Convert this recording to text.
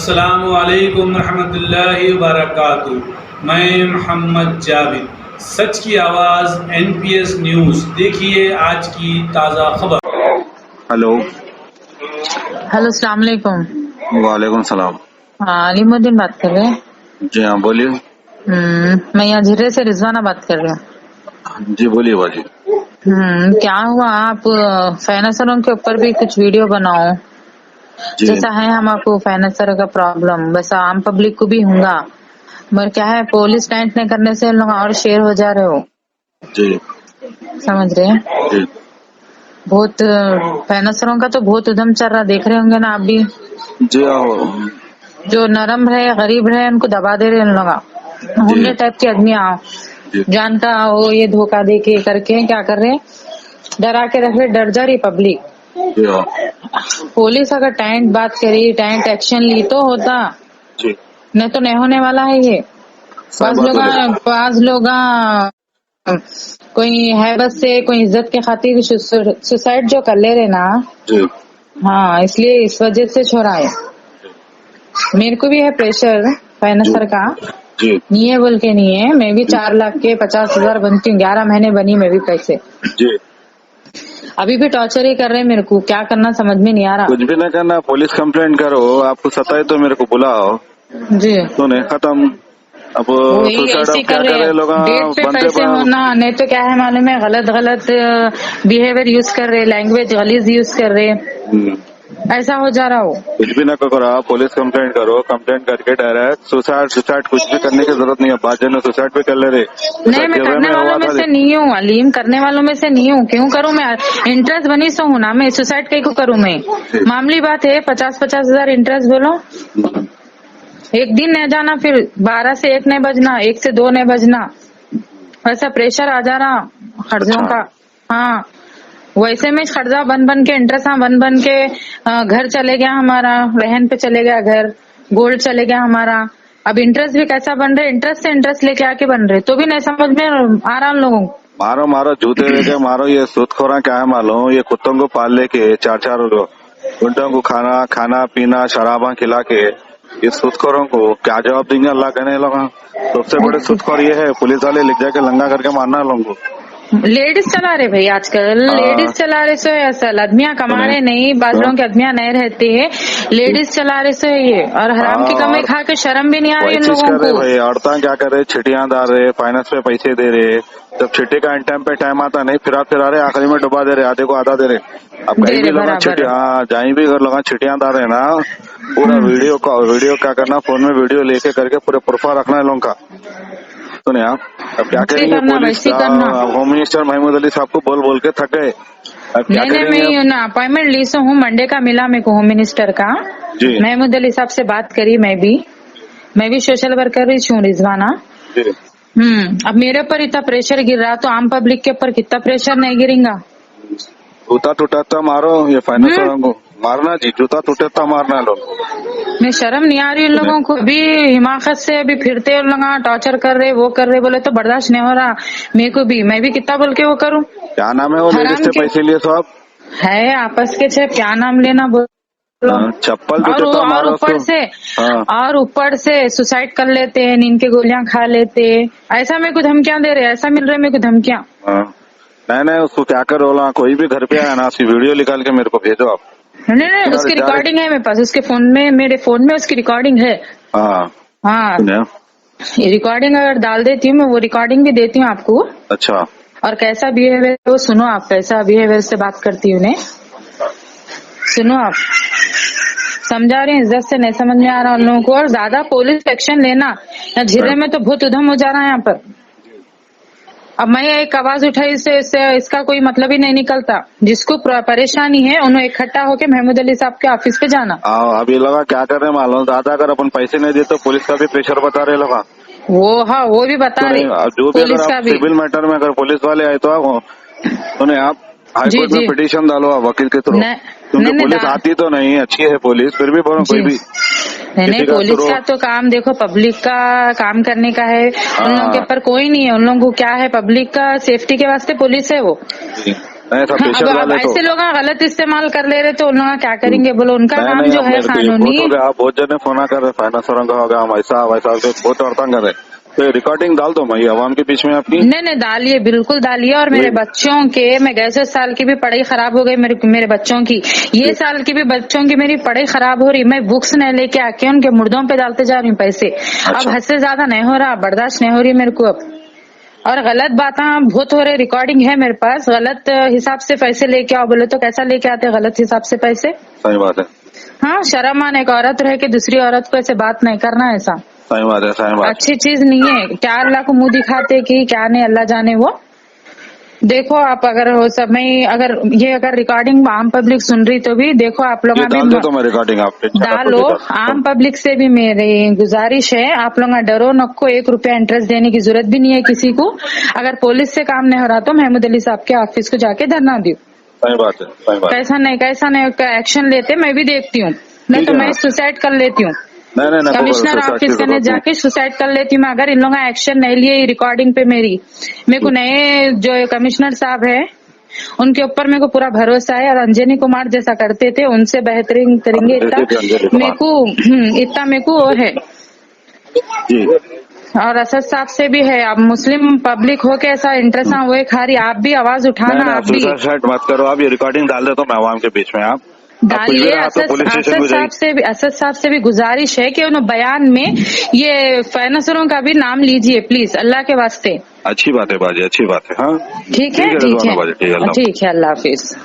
अस्सलामु अलैकुम रहमतुल्लाहि व बरकातुहू। मैं मोहम्मद जावेद, सच की आवाज़ NPS न्यूज़। देखिए आज की ताज़ा खबर। हेलो। हेलो, अस्सलाम वालेकुम। वालेकुम सलाम। हाँ, अलीमुद्दीन बात कर रहे हैं। जी हाँ, बोलिए। मैं यहाँ झिर्रे से रिजवाना बात कर रही हूँ। जी बोलिए बाजी। क्या हुआ, आप फाइनेंसरों के ऊपर भी कुछ वीडियो बनाओ। जी जैसा है हम आपको फाइनेंसर का प्रॉब्लम वैसा आम पब्लिक को भी होगा, मगर क्या है पुलिस टाइट नहीं करने से लोग और शेयर हो जा रहे हो। जी समझ रहे हैं? जी बहुत फाइनेंसरों का तो बहुत उधम चल रहा, देख रहे होंगे ना आप भी। जी हाँ। जो नरम रहे गरीब रहे उनको दबा दे रहे हैं लोग। जी हुंडे टाइप के आदमी जी जान का वो ये धोखा दे के करके क्या कर रहे हैं, डरा के रख रहे, डर जा रही पब्लिक। जी हाँ। पुलिस अगर टाइट बात करी, टाइट एक्शन ली तो होता, जी नहीं तो नहीं होने वाला है ये। सही बात बोले। पांच लोग कोई हैबत से कोई इज्जत के खातिर सुसाइड जो कर ले रहे ना। जी हाँ, इसलिए इस वजह से छोड़ा है। मेरे को भी है प्रेशर जी फाइनेंसर का, जी नहीं है बोल के नहीं है। मैं भी 4 लाख के 50,000 बनती हूँ, 11 महीने बनी मैं भी पैसे। जी। अभी भी टॉर्चर ही कर रहे हैं मेरे को, क्या करना समझ में नहीं आ रहा। कुछ भी ना करना, पुलिस कंप्लेंट करो। आपको सताए तो मेरे को बुलाओ। जी, सुने खत्म। अब वही सुसाइड ऐसे अब ही कर क्या रहे करे लोग। हैं। डेट पे बनते पैसे होना, नहीं तो क्या है मालूम है, गलत गलत बिहेवियर यूज कर रहे, लैंग्वेज गलीज यूज कर रहे, ऐसा हो जा रहा हो। कुछ भी ना करो, आप पुलिस कंप्लेंट करो। कंप्लेंट करके डायरेक्ट सुसाइड कुछ भी करने की जरूरत नहीं है। 5 जन सुसाइड भी कर ले रहे। जैसा नहीं, मैं गिरवे करने में वालों हुआ में था। से नहीं हूँ अलीम, करने वालों में से नहीं हूँ। क्यों करूँ मैं, इंटरेस्ट बनी सो हूँ ना मैं, सुसाइड कहीं को करूँ मैं। मामूली बात है, 50-50 हजार इंटरेस्ट बोलो। एक दिन नहीं जाना, फिर 12 से 1 नहीं बजना, 1 से 2 नहीं बजना, ऐसा प्रेशर आ जा रहा खर्चों अच्छा। का। हाँ, वैसे में खर्चा बन बन के, इंटरेस्ट बन बन के घर चले गया हमारा, रहन पे चले गया घर, गोल्ड चले गया हमारा। अब इंटरेस्ट भी कैसा बन रहे, इंटरेस्ट से इंटरेस्ट लेके आके बन रहे, तो भी नहीं समझ में आ रहा उन लोगों को। मारो मारो, जूते लेके मारो। ये सूदखोरा क्या है मालूम, ये कुत्तों को पाल लेके 4-4 घंटों को खाना पीना शराबा खिला के ये सूदखोरों को क्या जवाब देंगे अल्लाह कहने लगा। सबसे बड़े सूदखोर ये है, पुलिस वाले लिख जाके लंगा करके मारना है लोगों को। लेडीज चला रहे भाई, आजकल लेडीज चला रहे सो है असल, आदमियां कमा रहे नहीं, बाद लोगों के आदमियां नहीं रहते है, लेडीज चला रहे सो है ये। और हराम की कमाई खा के शर्म भी नहीं आ रही वही उन चीज लोगों कर रहे को। भाई। औरतें क्या कर रहे, छिटियां डाल रहे, फाइनेंस पे पैसे दे रहे। जब छिट्टी का टाइम पे टाइम आता नहीं, फिरा रहे, आखिरी में डुबा दे रहे, आधे को आधा दे रहे। अब दे कहीं भी रहे लोग बराबर। छिटिया, जहीं भी अगर लोग छिटियां डाल रहे ना, पूरा वीडियो क्या करना, फोन में वीडियो लेके करके पूरे प्रूफा रखना है लोगों का। सुने आप, अब क्या वैसे करेंगे करना, पुलिस। वैसे करना। होम मिनिस्टर महमूद अली साहब को बोल बोल के थक गए। अब क्या नहीं, करेंगे मैं अब। ना अपॉइंटमेंट ली सो हूँ, मंडे का मिला मेरे को होम मिनिस्टर का। जी महमूद अली साहब से बात करी मैं भी सोशल वर्कर ही हूँ रिजवाना। जी। अब मेरे ऊपर इतना प्रेशर गिर रहा तो आम पब्लिक के ऊपर कितना प्रेशर नहीं गिरेगा। जूता टूटा मारो, ये फाइनेंस वालों को मारना जी, जूता टूटा मारना लोग। मैं शर्म नहीं आ रही उन लोगों को। अभी हिमाकत से अभी फिरते उन लोग टॉर्चर कर रहे, वो कर रहे, बोले तो बर्दाश्त नहीं हो रहा मेरे को भी। मैं भी कितना बोल के वो करूँ। क्या नाम है वो लेडीज हराम से के पैसे लिए सब। है आपस के छे, क्या नाम लेना बोलो। चप्पल और जूते तो और मारो ऊपर उसको। से हाँ और ऊपर से सुसाइड कर लेते हैं, नींद के गोलियां खा लेते। ऐसा मेरे को धमकियां दे रहे, ऐसा मिल रहे मेरे को धमकियां। हाँ। नहीं उसको क्या करो बोला, कोई भी घर पे आया ना, उसकी वीडियो निकाल के मेरे को भेजो आप। नहीं, उसकी रिकॉर्डिंग है मेरे पास, उसके फोन में, मेरे फोन में उसकी रिकॉर्डिंग है। हाँ हाँ, सुनिए। ये रिकॉर्डिंग अगर डाल देती हूँ मैं, वो रिकॉर्डिंग भी देती हूँ आपको। अच्छा और कैसा बिहेवियर वो सुनो आप, कैसा बिहेवियर से बात करती हूँ उन्हें सुनो आप। समझा रहे हैं, इज्जत से नहीं समझ में आ रहा उन लोगों को। और ज्यादा पुलिस एक्शन लेना, या झिर्रे में तो बहुत उधम हो जा रहा है यहाँ पर। अब मैं एक आवाज उठाई इससे इसका कोई मतलब ही नहीं निकलता। जिसको परेशानी है उन्हें इकट्ठा होके महमूद अली साहब के ऑफिस पे जाना। अभी लगा क्या कर रहे हैं मालूम, ज्यादा अगर अपन पैसे नहीं दे तो पुलिस का भी प्रेशर बता रहे लोग। वो हाँ, वो भी बता रहे जो भी अगर पुलिस का आप भी। सिविल मैटर में अगर पुलिस वाले आए तो आप सुने, आप जी हाईकोर्ट में जी। पिटीशन डालो आप वकील के थ्रू। क्योंकि नहीं पुलिस आती तो नहीं, अच्छी है पुलिस, फिर भी बोलो जी। कोई भी नहीं, किसी का पुलिस थ्रू। का तो काम देखो, पब्लिक का काम करने का है। उन लोगों के हाँ ऊपर कोई नहीं है, उन लोगों को क्या है, पब्लिक का सेफ्टी के वास्ते पुलिस है वो। जी नहीं सब हाँ, पेशेंट अब वाले तो ऐसे लोग गलत इस्तेमाल कर ले रहे तो उन लोग क्या करेंगे बोलो, उनका नहीं काम नहीं जो अब है मेरे को ये कानूनी। बहुत हो गया, आप बहुत जने फोन कर रहे फाइनेंस वालों हो गया, हम ऐसा वैसा तो बहुत औरतां कर रहे, तो ये रिकॉर्डिंग डाल दो मैं ये आवाम के बीच में आपकी। नहीं डालिए, बिल्कुल डालिए। और मेरे नहीं। बच्चों के, मैं गए साल की भी पढ़ाई खराब हो गई मेरे बच्चों की, ये साल की भी बच्चों की मेरी पढ़ाई खराब हो रही, मैं बुक्स नहीं लेके आके उनके मुर्दों पे डालते जा रही हूँ पैसे। अब अच्छा। हद से ज्यादा नहीं हो रहा, बर्दाश्त नहीं हो रही मेरे को अब। और गलत बातें बहुत हो रहे, रिकॉर्डिंग है मेरे पास। गलत हिसाब से पैसे लेके आओ बोले तो कैसा लेके आते गलत हिसाब से पैसे? सही बात है, हाँ, शर्म आने, एक औरत रह के दूसरी औरत को ऐसे बात नहीं करना, ऐसा सही बात है, सही बात। अच्छी चीज नहीं है। क्या अल्लाह को मुंह दिखाते कि क्या नहीं, अल्लाह जाने। वो देखो आप, अगर हो समय, अगर रिकॉर्डिंग आम पब्लिक सुन रही तो भी देखो आप लोग ये अभी डाल देता हूँ मैं रिकॉर्डिंग, आप टेंशन ना डालो। लीजिए। आम पब्लिक से भी मेरी गुजारिश है, आप लोग डरो नको, 1 रुपया इंटरेस्ट देने की जरूरत भी नहीं है किसी को। अगर पुलिस से काम नहीं हो रहा तो महमूद अली साहब के ऑफिस को जाके धरना दो। सही बात है, सही बात। कैसा नहीं एक्शन लेते, मैं भी देखती हूँ। नहीं ठीक तो है मैं ना। सुसाइड कर लेती हूँ, नहीं नहीं नहीं, कमिश्नर ऑफिस करने जाके सुसाइड कर लेती हूँ मैं, अगर इन लोगों ने एक्शन नहीं लिए रिकॉर्डिंग पे मेरी। मेरे को नए जो कमिश्नर साहब है उनके ऊपर मेरे को पूरा भरोसा है, और अंजनी कुमार जैसा करते थे उनसे बेहतरीन करेंगे। इतना मेरे को और है जी। और असद साहब से भी है। अब मुस्लिम पब्लिक हो के ऐसा इंटरेस्ट ना हुए खारी, आप भी आवाज उठाना। आप भी सुसाइड मत करो, आप ये रिकॉर्डिंग डाल देता हूँ मैं आवाम के बीच में। आप डालिए। पुलिस स्टेशन में जाइए। असद साहब से भी गुजारिश है कि उन बयान में ये फाइनेंसरों का भी नाम लीजिए प्लीज, अल्लाह के वास्ते। अच्छी बात है बाजी, अच्छी बात है। हाँ ठीक है, ठीक है, ठीक है, बाजी, ठीक है, अल्लाह। ठीक है, अल्लाह हाफिज।